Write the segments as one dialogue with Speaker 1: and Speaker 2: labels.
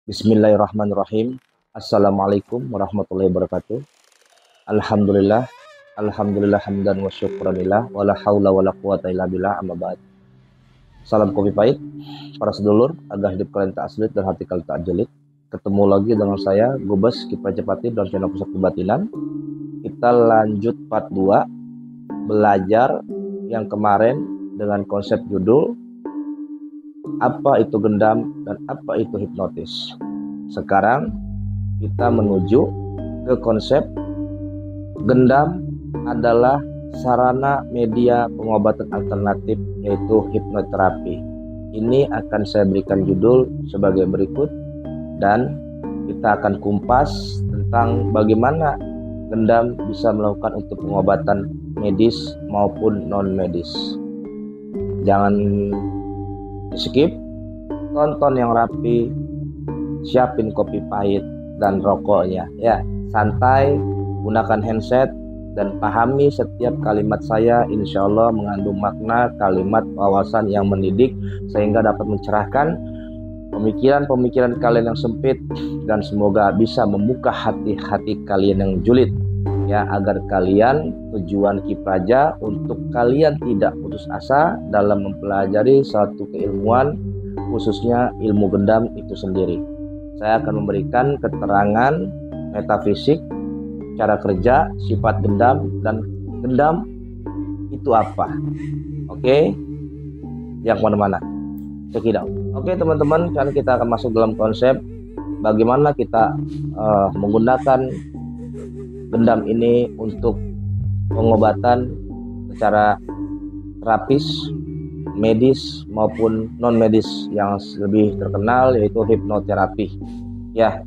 Speaker 1: Bismillahirrahmanirrahim. Assalamualaikum warahmatullahi wabarakatuh. Alhamdulillah, alhamdulillah hamdan wa syukranillah, wala haula wala quwata illa billah, amma ba'd. Salam kopi pahit, para sedulur, agar hidup kalian tak sulit dan hati kalian tak jelek. Ketemu lagi dengan saya, Gubes Kiprah Cepati dan channel Pusat Kebatinan. Kita lanjut part 2, belajar yang kemarin dengan konsep judul apa itu gendam dan apa itu hipnotis. Sekarang kita menuju ke konsep gendam adalah sarana media pengobatan alternatif, yaitu hipnoterapi. Ini akan saya berikan judul sebagai berikut, dan kita akan kumpas tentang bagaimana gendam bisa melakukan untuk pengobatan medis maupun non medis. Jangan skip, tonton yang rapi, siapin kopi pahit dan rokoknya ya, santai, gunakan handset dan pahami setiap kalimat saya, insya Allah mengandung makna kalimat wawasan yang mendidik sehingga dapat mencerahkan pemikiran-pemikiran kalian yang sempit dan semoga bisa membuka hati-hati kalian yang julid ya, agar kalian tujuan Kipraja untuk kalian tidak putus asa dalam mempelajari suatu keilmuan, khususnya ilmu gendam itu sendiri. Saya akan memberikan keterangan metafisik, cara kerja, sifat gendam, dan gendam itu apa. Oke, yang mana-mana, check it out. Oke teman-teman, sekarang kita akan masuk dalam konsep bagaimana kita menggunakan gendam ini untuk pengobatan secara terapis, medis maupun non medis yang lebih terkenal, yaitu hipnoterapi ya.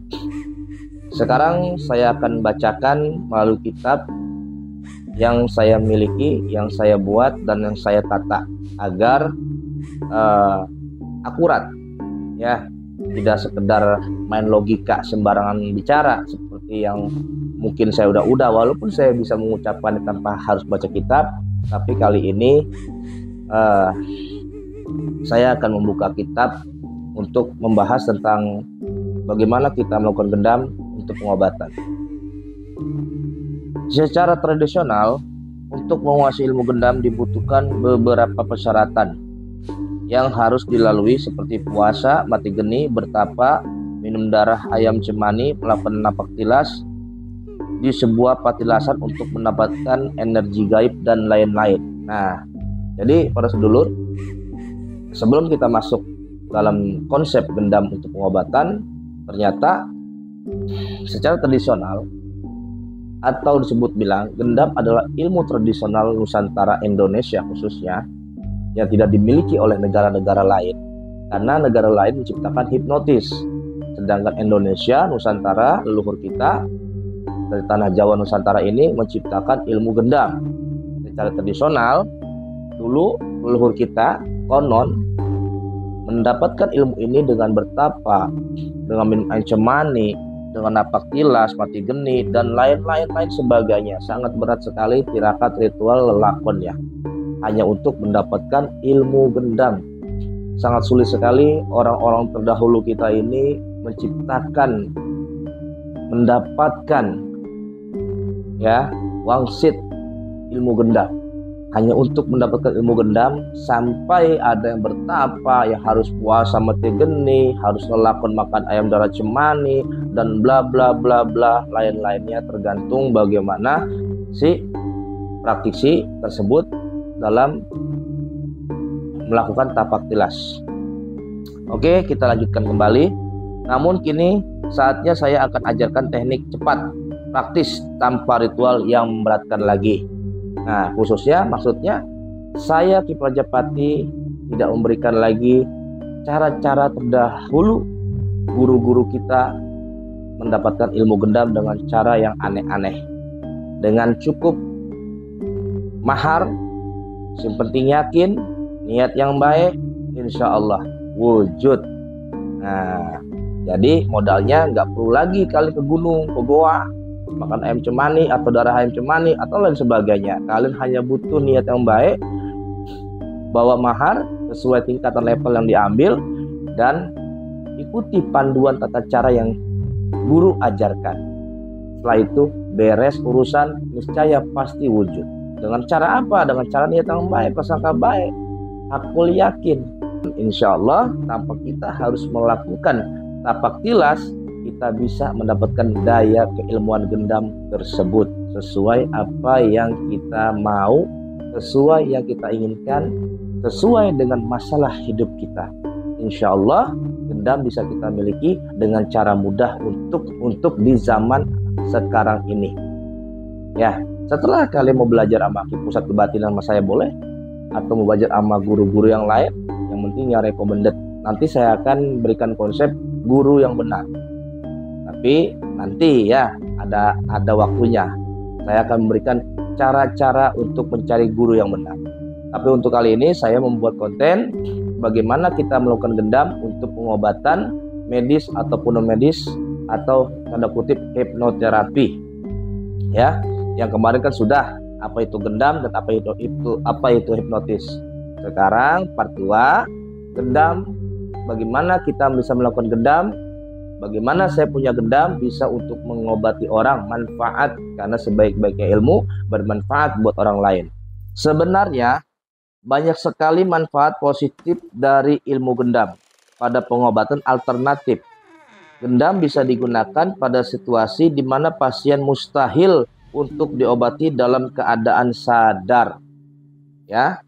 Speaker 1: Sekarang saya akan bacakan melalui kitab yang saya miliki, yang saya buat dan yang saya tata agar akurat ya, tidak sekedar main logika sembarangan bicara seperti yang mungkin saya udah walaupun saya bisa mengucapkan tanpa harus baca kitab, tapi kali ini saya akan membuka kitab untuk membahas tentang bagaimana kita melakukan gendam untuk pengobatan. Secara tradisional, untuk menguasai ilmu gendam dibutuhkan beberapa persyaratan yang harus dilalui seperti puasa, mati geni, bertapa, minum darah ayam cemani, melakukan napak tilas di sebuah patilasan untuk mendapatkan energi gaib dan lain-lain. Nah, jadi para sedulur, sebelum kita masuk dalam konsep gendam untuk pengobatan, ternyata secara tradisional atau disebut bilang gendam adalah ilmu tradisional Nusantara Indonesia khususnya yang tidak dimiliki oleh negara-negara lain, karena negara lain menciptakan hipnotis, sedangkan Indonesia, Nusantara, leluhur kita dari tanah Jawa Nusantara ini menciptakan ilmu gendam. Secara tradisional dulu leluhur kita konon mendapatkan ilmu ini dengan bertapa, dengan minum air cemani, dengan napak tilas, mati geni dan lain-lain sebagainya. Sangat berat sekali tirakat ritual lelakon ya, hanya untuk mendapatkan ilmu gendam. Sangat sulit sekali orang-orang terdahulu kita ini menciptakan, mendapatkan ya wangsit ilmu gendam. Hanya untuk mendapatkan ilmu gendam, sampai ada yang bertapa, yang harus puasa mati geni, harus lelakon makan ayam darah cemani dan bla bla bla bla lain-lainnya, tergantung bagaimana si praktisi tersebut dalam melakukan tapak tilas. Oke, kita lanjutkan kembali. Namun kini saatnya saya akan ajarkan teknik cepat, praktis, tanpa ritual yang memberatkan lagi. Nah, khususnya maksudnya saya Ki Prajapati tidak memberikan lagi cara-cara terdahulu guru-guru kita mendapatkan ilmu gendam dengan cara yang aneh-aneh. Dengan cukup mahar, yang penting yakin, niat yang baik, insya Allah wujud. Nah, jadi modalnya nggak perlu lagi kalian ke gunung, ke goa, makan ayam cemani atau darah ayam cemani atau lain sebagainya. Kalian hanya butuh niat yang baik, bawa mahar sesuai tingkatan level yang diambil, dan ikuti panduan tata cara yang guru ajarkan. Setelah itu beres urusan, niscaya pasti wujud. Dengan cara apa? Dengan cara niat yang baik, prasangka baik. Aku yakin, insya Allah tanpa kita harus melakukan tapak tilas, kita bisa mendapatkan daya keilmuan gendam tersebut sesuai apa yang kita mau, sesuai yang kita inginkan, sesuai dengan masalah hidup kita. Insya Allah gendam bisa kita miliki dengan cara mudah untuk di zaman sekarang ini. Ya, setelah kalian mau belajar sama pusat kebatinan sama saya boleh, atau mau belajar sama guru-guru yang lain, yang penting yang recommended. Nanti saya akan berikan konsep guru yang benar. Tapi nanti ya ada waktunya. Saya akan memberikan cara-cara untuk mencari guru yang benar. Tapi untuk kali ini saya membuat konten bagaimana kita melakukan gendam untuk pengobatan medis ataupun non medis atau tanda kutip hipnoterapi. Ya, yang kemarin kan sudah apa itu gendam dan apa itu hipnotis. Sekarang part 2 gendam, bagaimana kita bisa melakukan gendam, bagaimana saya punya gendam bisa untuk mengobati orang, manfaat karena sebaik-baiknya ilmu bermanfaat buat orang lain. Sebenarnya banyak sekali manfaat positif dari ilmu gendam pada pengobatan alternatif. Gendam bisa digunakan pada situasi di mana pasien mustahil untuk diobati dalam keadaan sadar. Ya,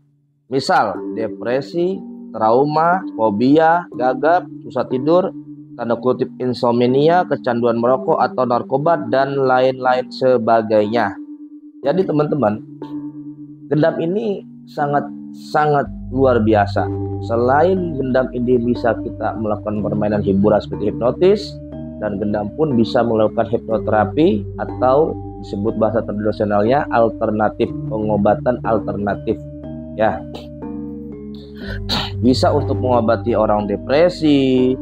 Speaker 1: misal depresi, trauma, fobia, gagap, susah tidur, tanda kutip insomnia, kecanduan merokok atau narkoba, dan lain-lain sebagainya. Jadi teman-teman, gendam ini sangat luar biasa. Selain gendam ini bisa kita melakukan permainan hiburan seperti hipnotis, dan gendam pun bisa melakukan hipnoterapi atau disebut bahasa tradisionalnya alternatif, pengobatan alternatif. Ya, bisa untuk mengobati orang depresi,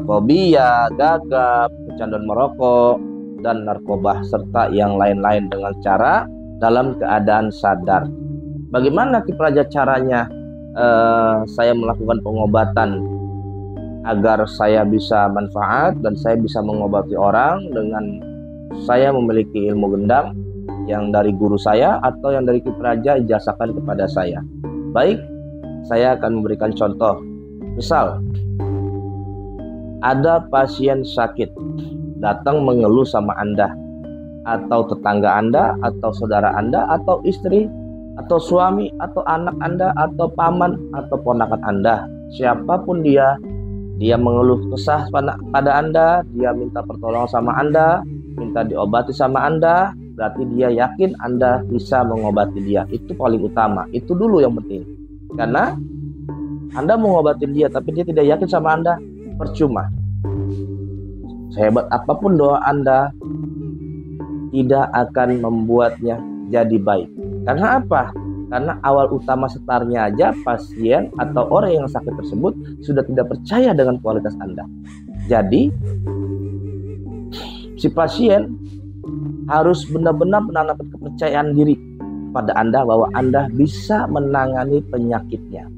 Speaker 1: fobia, gagap, kecanduan merokok, dan narkoba serta yang lain-lain dengan cara dalam keadaan sadar. Bagaimana Ki Praja caranya saya melakukan pengobatan agar saya bisa manfaat dan saya bisa mengobati orang dengan saya memiliki ilmu gendam yang dari guru saya atau yang dari Ki Praja ijazahkan kepada saya. Baik, saya akan memberikan contoh. Misal ada pasien sakit datang mengeluh sama Anda, atau tetangga Anda, atau saudara Anda, atau istri, atau suami, atau anak Anda, atau paman, atau ponakan Anda, siapapun dia mengeluh kesah pada Anda, dia minta pertolongan sama Anda, minta diobati sama Anda, berarti dia yakin Anda bisa mengobati dia. Itu paling utama, itu dulu yang penting. Karena Anda mengobati dia tapi dia tidak yakin sama Anda, percuma. Sehebat apapun doa Anda, tidak akan membuatnya jadi baik. Karena apa? Karena awal utama startnya aja pasien atau orang yang sakit tersebut sudah tidak percaya dengan kualitas Anda. Jadi si pasien harus benar-benar menanamkan kepercayaan diri pada Anda bahwa Anda bisa menangani penyakitnya,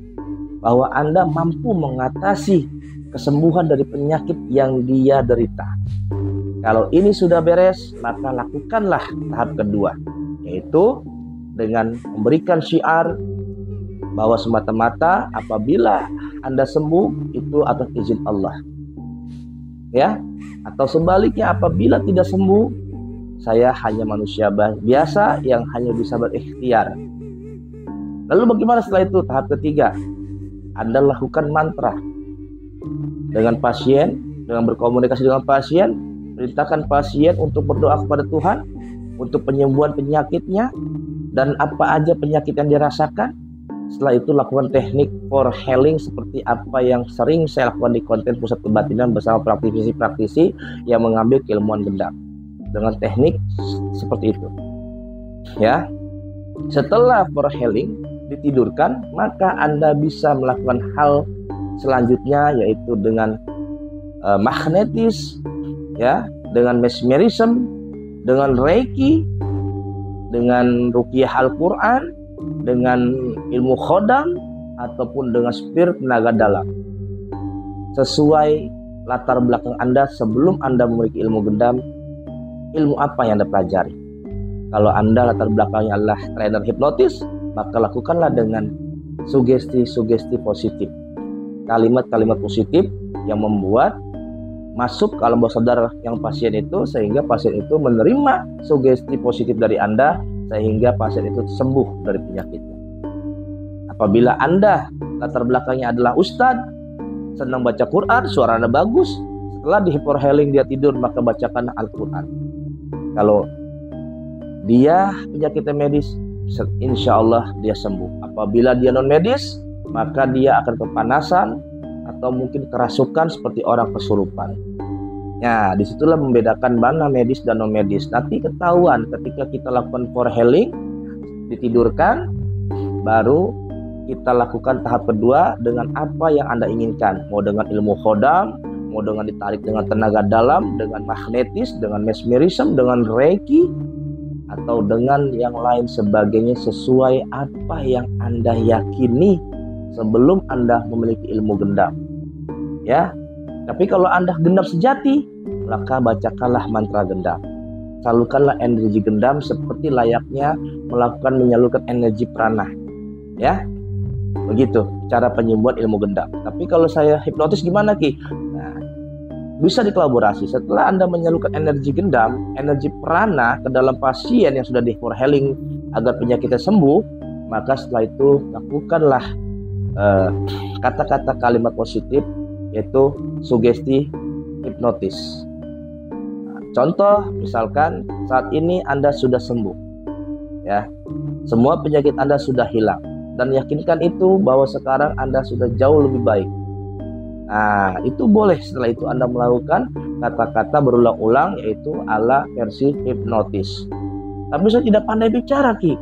Speaker 1: bahwa Anda mampu mengatasi kesembuhan dari penyakit yang dia derita. Kalau ini sudah beres, maka lakukanlah tahap kedua, yaitu dengan memberikan syiar bahwa semata-mata apabila Anda sembuh itu atas izin Allah. Ya, atau sebaliknya apabila tidak sembuh, saya hanya manusia biasa yang hanya bisa berikhtiar. Lalu bagaimana setelah itu? Tahap ketiga, Anda lakukan mantra dengan pasien dengan berkomunikasi dengan pasien, perintahkan pasien untuk berdoa kepada Tuhan untuk penyembuhan penyakitnya dan apa aja penyakit yang dirasakan. Setelah itu lakukan teknik for healing seperti apa yang sering saya lakukan di konten Pusat Kebatinan bersama praktisi-praktisi yang mengambil keilmuan gendam dengan teknik seperti itu. Ya, setelah for healing ditidurkan, maka Anda bisa melakukan hal selanjutnya yaitu dengan magnetis, ya, dengan mesmerism, dengan reiki, dengan ruqyah Al-Quran, dengan ilmu khodam, ataupun dengan spirit tenaga dalam. Sesuai latar belakang Anda sebelum Anda memiliki ilmu gendam, ilmu apa yang Anda pelajari. Kalau Anda latar belakangnya adalah trainer hipnotis, maka lakukanlah dengan sugesti-sugesti positif. Kalimat-kalimat positif yang membuat masuk ke alam bawah sadar yang pasien itu, sehingga pasien itu menerima sugesti positif dari Anda, sehingga pasien itu sembuh dari penyakitnya. Apabila Anda latar belakangnya adalah ustadz, senang baca Quran, suara Anda bagus, setelah di hyper healing dia tidur, maka bacakan Al-Quran. Kalau dia penyakitnya medis, insya Allah dia sembuh. Apabila dia non medis, maka dia akan kepanasan atau mungkin kerasukan seperti orang kesurupan. Ya, disitulah membedakan mana medis dan non medis. Nanti ketahuan ketika kita lakukan for healing, ditidurkan, baru kita lakukan tahap kedua dengan apa yang Anda inginkan. Mau dengan ilmu khodam, mau dengan ditarik dengan tenaga dalam, dengan magnetis, dengan mesmerism, dengan reiki, atau dengan yang lain sebagainya sesuai apa yang Anda yakini sebelum Anda memiliki ilmu gendam. Ya, tapi kalau Anda gendam sejati, maka bacakanlah mantra gendam. Salurkanlah energi gendam seperti layaknya menyalurkan energi prana. Ya, begitu cara penyembuhan ilmu gendam. Tapi kalau saya hipnotis gimana Ki? Nah, bisa dikolaborasi. Setelah Anda menyalurkan energi gendam, energi prana ke dalam pasien yang sudah di for healing agar penyakitnya sembuh, maka setelah itu lakukanlah kata-kata kalimat positif, yaitu sugesti hipnotis. Nah, contoh misalkan saat ini Anda sudah sembuh, ya, semua penyakit Anda sudah hilang, dan yakinkan itu bahwa sekarang Anda sudah jauh lebih baik. Nah, itu boleh setelah itu Anda melakukan kata-kata berulang-ulang, yaitu ala versi hipnotis. Tapi saya tidak pandai bicara Ki.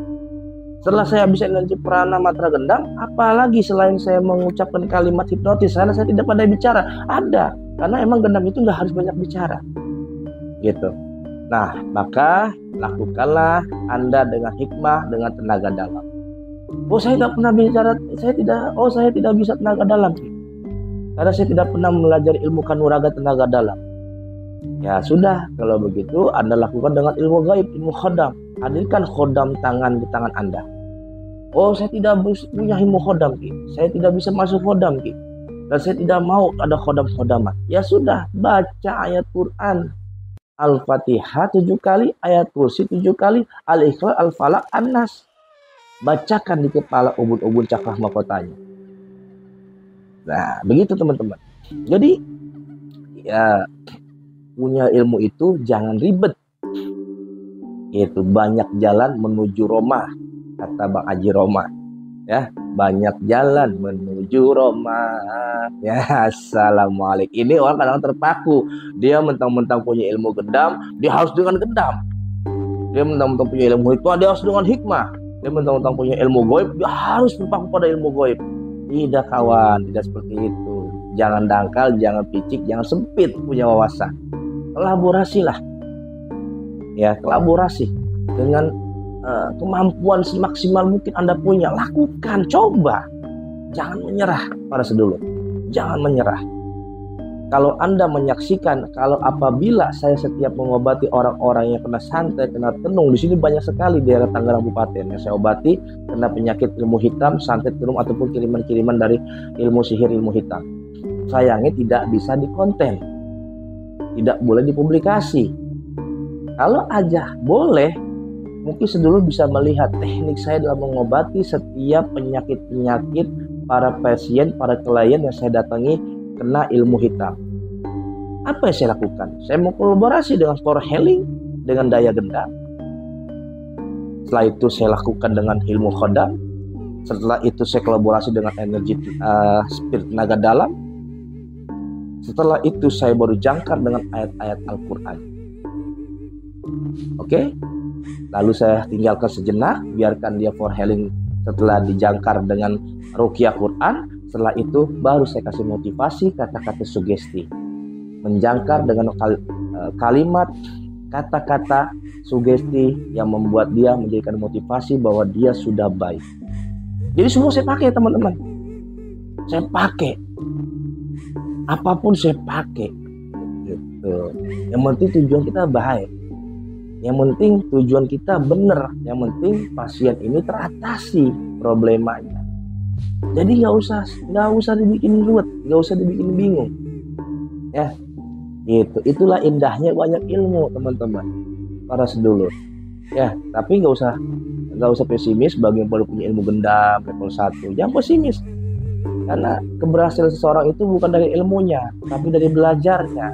Speaker 1: Setelah saya bisa energi prana mantra gendam, apalagi selain saya mengucapkan kalimat hipnotis, karena saya tidak pandai bicara. Ada, karena emang gendam itu nggak harus banyak bicara, gitu. Nah, maka lakukanlah Anda dengan hikmah, dengan tenaga dalam. Oh, saya nggak pernah bicara, saya tidak bisa tenaga dalam Ki, karena saya tidak pernah belajar ilmu kanuraga tenaga dalam. Ya sudah, kalau begitu Anda lakukan dengan ilmu gaib, ilmu khodam. Hadirkan khodam tangan di tangan Anda. Oh, saya tidak punya ilmu khodam Ki, saya tidak bisa masuk khodam Ki, dan saya tidak mau ada khodam-khodaman. Ya sudah, baca ayat Quran Al-Fatihah 7 kali, ayat kursi 7 kali, Al-Ikhlas, Al-Falaq, An-Nas. Bacakan di kepala ubun-ubun cakra mahkotanya. Nah, begitu teman-teman. Jadi ya, punya ilmu itu jangan ribet. Itu banyak jalan menuju Roma, kata Bang Haji Roma. Ya, banyak jalan menuju Roma. Ya, assalamualaikum. Ini orang kadang terpaku. Dia mentang-mentang punya ilmu gendam, dia harus dengan gendam. Dia mentang-mentang punya ilmu hikmah, dia harus dengan hikmah. Dia mentang-mentang punya ilmu gaib, dia harus berpaku pada ilmu gaib. Tidak kawan, tidak seperti itu. Jangan dangkal, jangan picik, jangan sempit punya wawasan. Kolaborasilah. Ya, kolaborasi dengan kemampuan semaksimal mungkin Anda punya. Lakukan, coba. Jangan menyerah para sedulur. Jangan menyerah. Kalau Anda menyaksikan, kalau apabila saya setiap mengobati orang-orang yang kena santet, kena tenung, di sini banyak sekali di daerah Tangerang Kabupaten yang saya obati kena penyakit ilmu hitam, santet, tenung, ataupun kiriman-kiriman dari ilmu sihir, ilmu hitam. Sayangnya tidak bisa dikonten, tidak boleh dipublikasi. Kalau aja boleh, mungkin sedulur bisa melihat teknik saya dalam mengobati setiap penyakit-penyakit para pasien, para klien yang saya datangi kena ilmu hitam. Apa yang saya lakukan? Saya mau kolaborasi dengan power healing, dengan daya gendam. Setelah itu saya lakukan dengan ilmu khodam. Setelah itu saya kolaborasi dengan energi spirit tenaga dalam. Setelah itu saya baru jangkar dengan ayat-ayat Al-Quran. Oke? Lalu saya tinggalkan sejenak, biarkan dia power healing setelah dijangkar dengan ruqyah Quran. Setelah itu baru saya kasih motivasi, kata-kata sugesti. Menjangkar dengan kalimat, kata-kata sugesti yang membuat dia menjadikan motivasi bahwa dia sudah baik. Jadi semua saya pakai, teman-teman. Saya pakai. Apapun saya pakai. Gitu. Yang penting tujuan kita baik. Yang penting tujuan kita benar. Yang penting pasien ini teratasi problemanya. Jadi nggak usah dibikin ruwet, nggak usah dibikin bingung. Ya, gitu. Itulah indahnya banyak ilmu, teman-teman, para sedulur. Ya, tapi nggak usah pesimis bagi yang baru punya ilmu gendam level 1. Jangan pesimis. Karena keberhasilan seseorang itu bukan dari ilmunya, tapi dari belajarnya.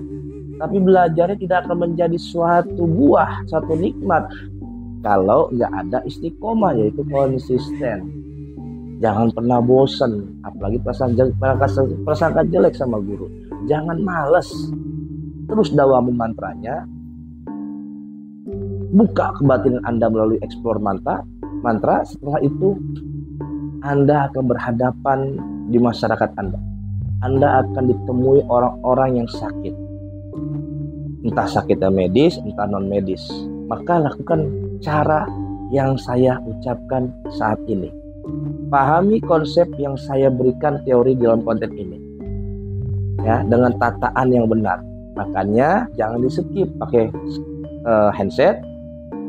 Speaker 1: Tapi belajarnya tidak akan menjadi suatu buah, suatu nikmat kalau nggak ada istiqomah, yaitu konsisten. Jangan pernah bosan, apalagi prasangka jelek sama guru. Jangan males. Terus dawamin mantranya. Buka kebatinan Anda melalui explore mantra. Setelah itu Anda akan berhadapan di masyarakat Anda. Anda akan ditemui orang-orang yang sakit. Entah sakitnya medis, entah non medis. Maka lakukan cara yang saya ucapkan saat ini. Pahami konsep yang saya berikan teori dalam konten ini. Ya, dengan tataan yang benar. Makanya jangan di-skip, pakai handset,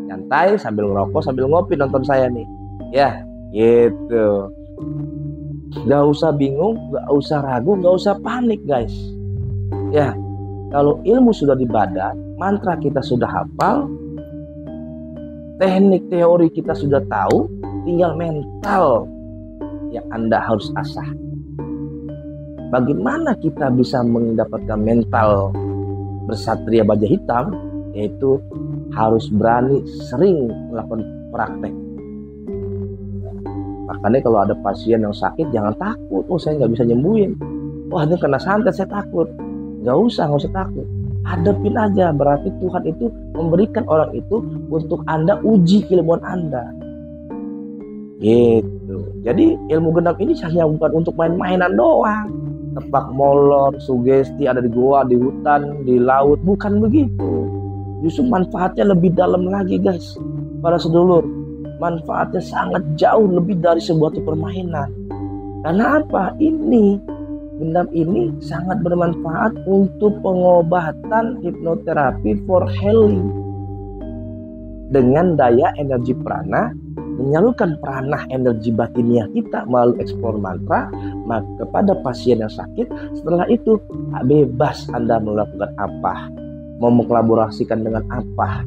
Speaker 1: nyantai sambil ngerokok, sambil ngopi nonton saya nih. Ya, gitu. Gak usah bingung, gak usah ragu, gak usah panik, guys. Ya, kalau ilmu sudah di badan, mantra kita sudah hafal, teknik teori kita sudah tahu, tinggal mental yang Anda harus asah. Bagaimana kita bisa mendapatkan mental bersatria baja hitam? Yaitu harus berani sering melakukan praktek. Makanya kalau ada pasien yang sakit, jangan takut. Oh, saya nggak bisa nyembuhin. Wah, ini kena santet, saya takut. Nggak usah takut. Hadapin aja. Berarti Tuhan itu memberikan orang itu untuk Anda uji keilmuan Anda. Gitu. Jadi ilmu gendam ini hanya bukan untuk main-mainan doang. Tepak molor, sugesti ada di goa, di hutan, di laut. Bukan begitu. Justru manfaatnya lebih dalam lagi, guys. Para sedulur, manfaatnya sangat jauh lebih dari sebuah permainan. Karena apa? Gendam ini sangat bermanfaat untuk pengobatan hipnoterapi for healing. Dengan daya energi prana, menyalurkan prana energi batiniah kita melalui eksplor mantra, maka kepada pasien yang sakit, setelah itu bebas Anda melakukan apa, mau mengkolaborasikan dengan apa.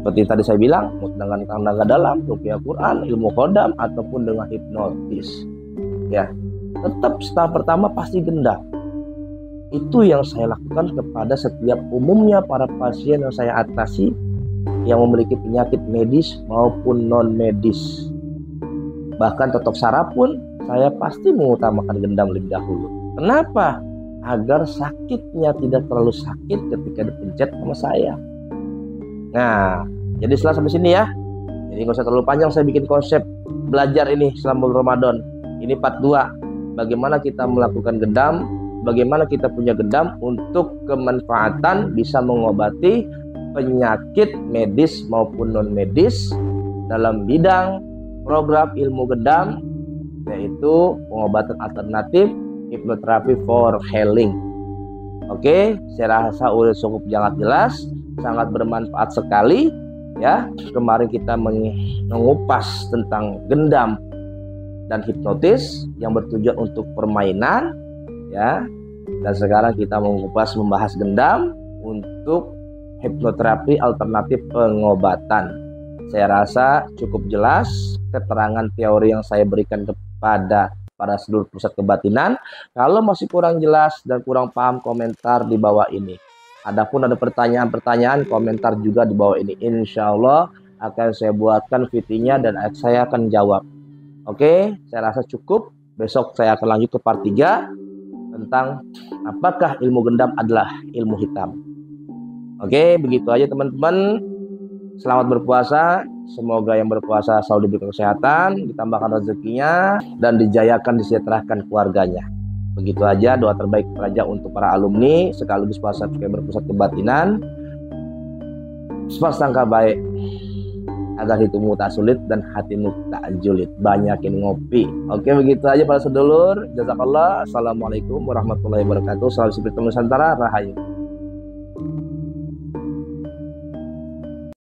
Speaker 1: Seperti tadi saya bilang, mau dengan tenaga dalam, ruqyah Quran, ilmu khodam, ataupun dengan hipnotis. Ya, tetap tahap pertama pasti gendam. Itu yang saya lakukan kepada setiap umumnya para pasien yang saya atasi, yang memiliki penyakit medis maupun non medis. Bahkan totok saraf pun saya pasti mengutamakan gendam lebih dahulu. Kenapa? Agar sakitnya tidak terlalu sakit ketika dipencet sama saya. Nah, jadi setelah sampai sini ya. Jadi nggak usah terlalu panjang saya bikin konsep belajar ini selama bulan Ramadan. Ini part 2. Bagaimana kita melakukan gendam, bagaimana kita punya gendam untuk kemanfaatan bisa mengobati penyakit medis maupun non medis dalam bidang program ilmu gendam, yaitu pengobatan alternatif hipnoterapi for healing. Oke, saya rasa udah cukup jelas, sangat bermanfaat sekali ya. Kemarin kita mengupas tentang gendam dan hipnotis yang bertujuan untuk permainan ya. Dan sekarang kita membahas gendam untuk hipnoterapi alternatif pengobatan. Saya rasa cukup jelas keterangan teori yang saya berikan kepada para seluruh pusat kebatinan. Kalau masih kurang jelas dan kurang paham, komentar di bawah ini. Adapun ada pertanyaan-pertanyaan, komentar juga di bawah ini. Insya Allah akan saya buatkan VT-nya dan saya akan jawab. Oke, saya rasa cukup. Besok saya akan lanjut ke part 3 tentang apakah ilmu gendam adalah ilmu hitam. Oke, begitu aja teman-teman. Selamat berpuasa. Semoga yang berpuasa selalu diberikan kesehatan, ditambahkan rezekinya, dan dijayakan, disejahterakan keluarganya. Begitu aja doa terbaik saja untuk para alumni sekaligus para subscriber pusat kebatinan. Sangka baik agar hidupmu tak sulit dan hatimu tak julid. Banyakin ngopi. Oke, begitu aja para sedulur. Jazakallah. Assalamualaikum warahmatullahi wabarakatuh. Salam seperti Nusantara. Rahayu.